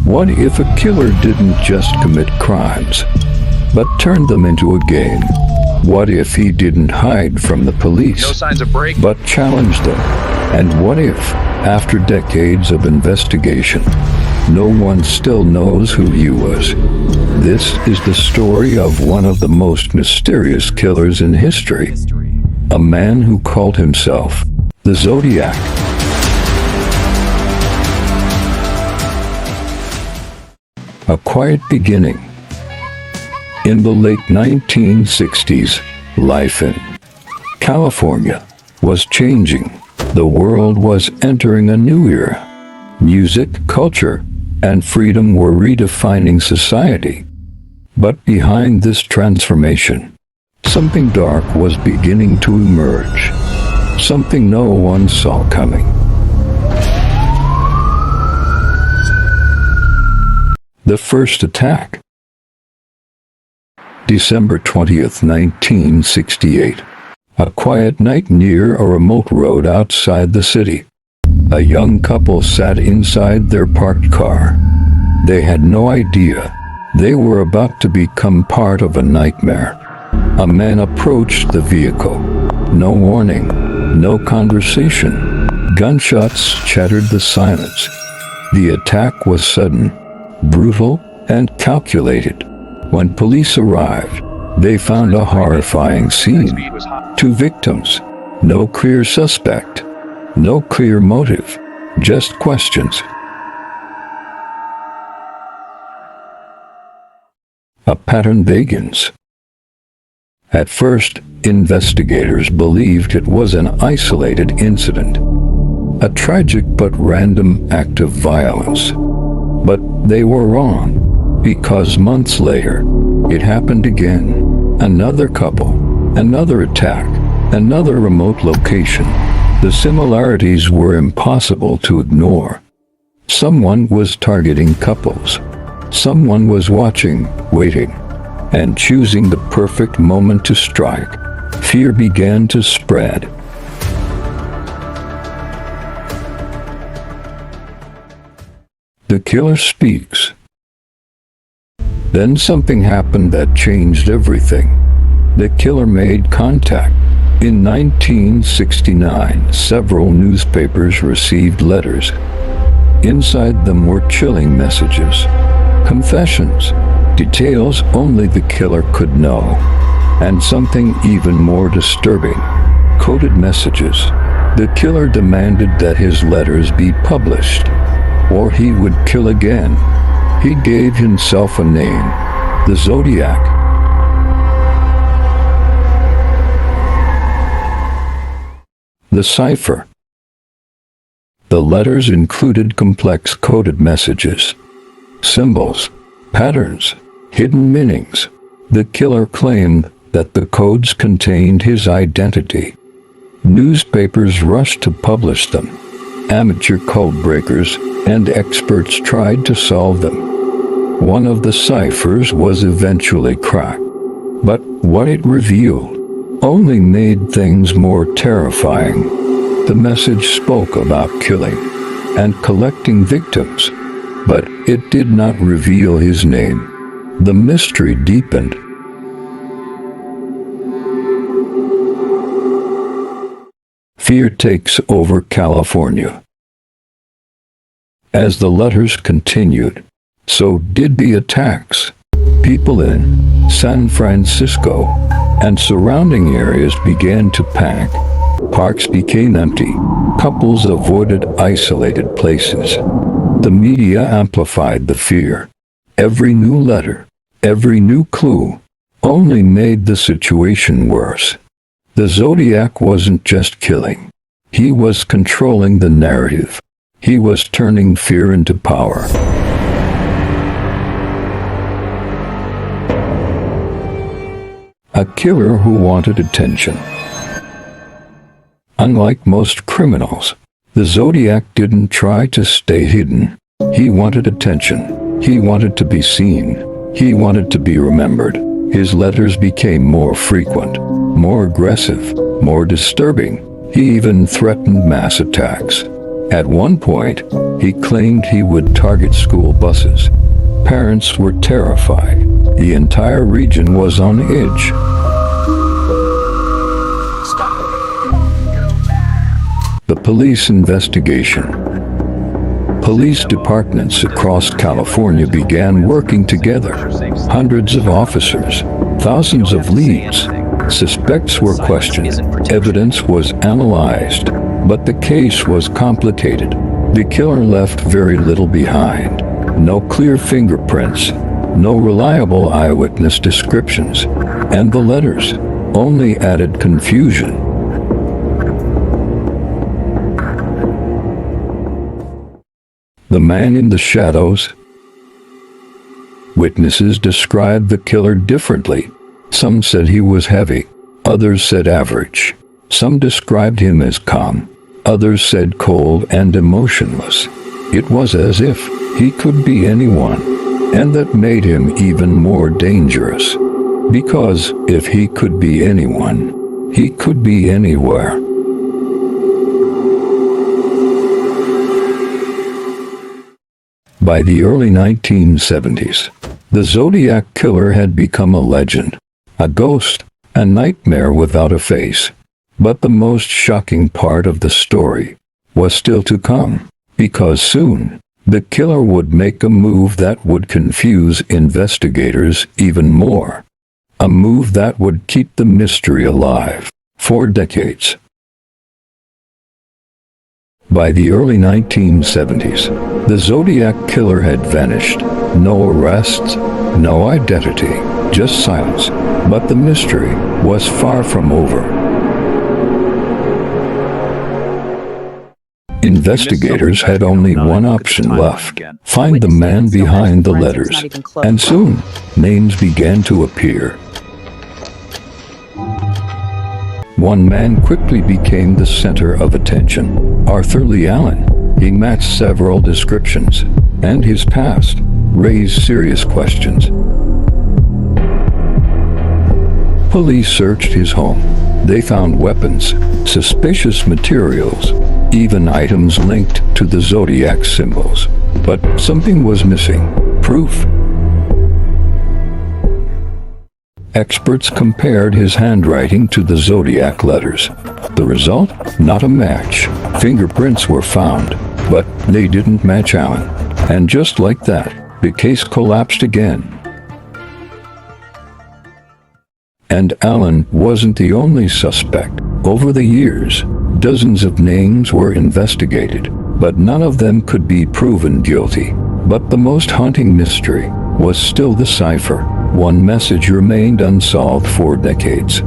What if a killer didn't just commit crimes, but turned them into a game? What if he didn't hide from the police, No signs of break. but challenged them? And what if, after decades of investigation, no one still knows who he was? This is the story of one of the most mysterious killers in history, a man who called himself the Zodiac. A quiet beginning. In the late 1960s, life in California was changing. The world was entering a new era. Music, culture, and freedom were redefining society. But behind this transformation, something dark was beginning to emerge. Something no one saw coming. The first attack. December 20th, 1968. A quiet night near a remote road outside the city. A young couple sat inside their parked car. They had no idea they were about to become part of a nightmare. A man approached the vehicle. No warning, no conversation. Gunshots shattered the silence. The attack was sudden, brutal, and calculated. When police arrived, they found a horrifying scene. Two victims, no clear suspect, no clear motive, just questions. A pattern begins. At first, investigators believed it was an isolated incident, a tragic but random act of violence. But they were wrong, because months later, it happened again. Another couple, another attack, another remote location. The similarities were impossible to ignore. Someone was targeting couples. Someone was watching, waiting, and choosing the perfect moment to strike. Fear began to spread. The killer speaks. Then something happened that changed everything. The killer made contact. In 1969, several newspapers received letters. Inside them were chilling messages, confessions, details only the killer could know, and something even more disturbing, coded messages. The killer demanded that his letters be published, or he would kill again. He gave himself a name, the Zodiac. The cipher. The letters included complex coded messages, symbols, patterns, hidden meanings. The killer claimed that the codes contained his identity. Newspapers rushed to publish them. Amateur code breakers and experts tried to solve them. One of the ciphers was eventually cracked, but what it revealed only made things more terrifying. The message spoke about killing and collecting victims, but it did not reveal his name. The mystery deepened. Fear takes over California. As the letters continued, so did the attacks. People in San Francisco and surrounding areas began to panic. Parks became empty. Couples avoided isolated places. The media amplified the fear. Every new letter, every new clue, only made the situation worse. The Zodiac wasn't just killing. He was controlling the narrative. He was turning fear into power. A killer who wanted attention. Unlike most criminals, the Zodiac didn't try to stay hidden. He wanted attention. He wanted to be seen. He wanted to be remembered. His letters became more frequent, more aggressive, more disturbing. He even threatened mass attacks. At one point, he claimed he would target school buses. Parents were terrified. The entire region was on edge. The police investigation. Police departments across California began working together. Hundreds of officers, thousands of leads. Suspects were questioned. Evidence was analyzed. But the case was complicated. The killer left very little behind. No clear fingerprints, no reliable eyewitness descriptions, and the letters only added confusion. The man in the shadows. Witnesses described the killer differently. Some said he was heavy, others said average. Some described him as calm, others said cold and emotionless. It was as if he could be anyone, and that made him even more dangerous. Because if he could be anyone, he could be anywhere. By the early 1970s, the Zodiac Killer had become a legend, a ghost, a nightmare without a face. But the most shocking part of the story was still to come, because soon, the killer would make a move that would confuse investigators even more. A move that would keep the mystery alive for decades. By the early 1970s, the Zodiac Killer had vanished. No arrests, no identity, just silence. But the mystery was far from over. Investigators had only one option left: find the man behind the letters. And soon, names began to appear. One man quickly became the center of attention: Arthur Lee Allen. He matched several descriptions, and his past raised serious questions. Police searched his home. They found weapons, suspicious materials, even items linked to the zodiac symbols. But something was missing: proof. Experts compared his handwriting to the zodiac letters. The result? Not a match. Fingerprints were found, but they didn't match Allen. And just like that, the case collapsed again. And Allen wasn't the only suspect. Over the years, dozens of names were investigated, but none of them could be proven guilty. But the most haunting mystery was still the cipher. One message remained unsolved for decades.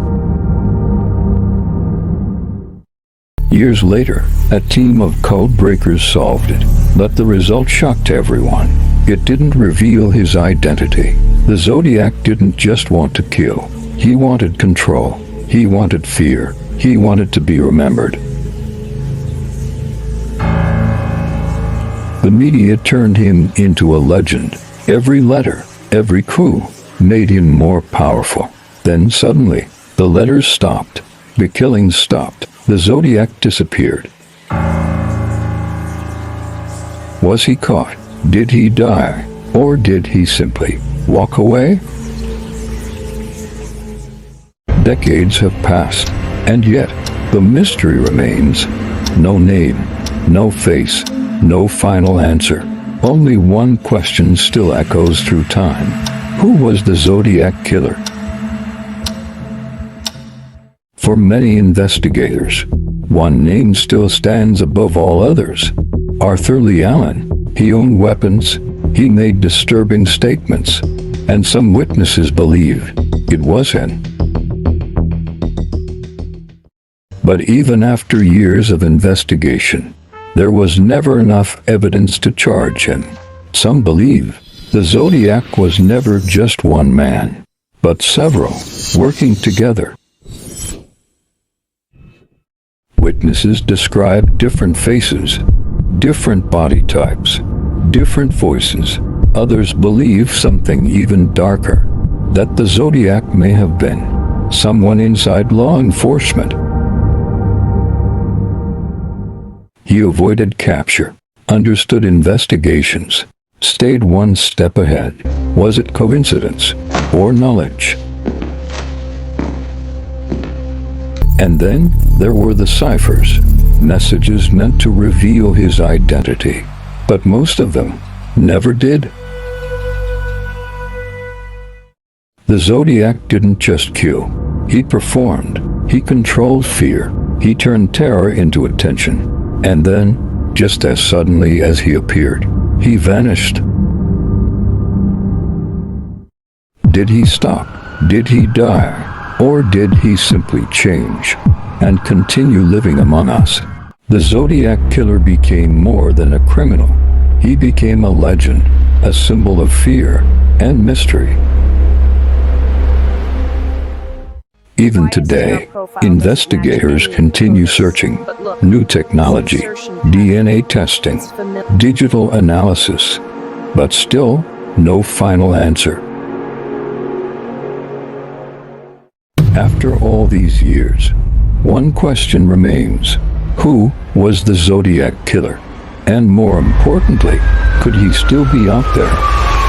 Years later, a team of code breakers solved it, but the result shocked everyone. It didn't reveal his identity. The Zodiac didn't just want to kill. He wanted control. He wanted fear. He wanted to be remembered. The media turned him into a legend. Every letter, every clue made him more powerful. Then suddenly, the letters stopped. The killings stopped. The Zodiac disappeared. Was he caught? Did he die? Or did he simply walk away? Decades have passed, and yet the mystery remains. No name, no face, no final answer. Only one question still echoes through time. Who was the Zodiac Killer? For many investigators, one name still stands above all others: Arthur Lee Allen. He owned weapons, he made disturbing statements, and some witnesses believe it was him. But even after years of investigation, there was never enough evidence to charge him. Some believe the Zodiac was never just one man, but several, working together. Witnesses describe different faces, different body types, different voices. Others believe something even darker, that the Zodiac may have been someone inside law enforcement. He avoided capture, understood investigations, stayed one step ahead. Was it coincidence or knowledge? And then there were the ciphers, messages meant to reveal his identity, but most of them never did. The Zodiac didn't just kill, he performed. He controlled fear, he turned terror into attention, and then, just as suddenly as he appeared, he vanished. Did he stop? Did he die? Or did he simply change and continue living among us? The Zodiac Killer became more than a criminal. He became a legend, a symbol of fear and mystery. Even today, investigators continue searching. New technology, DNA testing, digital analysis, but still no final answer. After all these years, one question remains. Who was the Zodiac Killer? And more importantly, could he still be out there?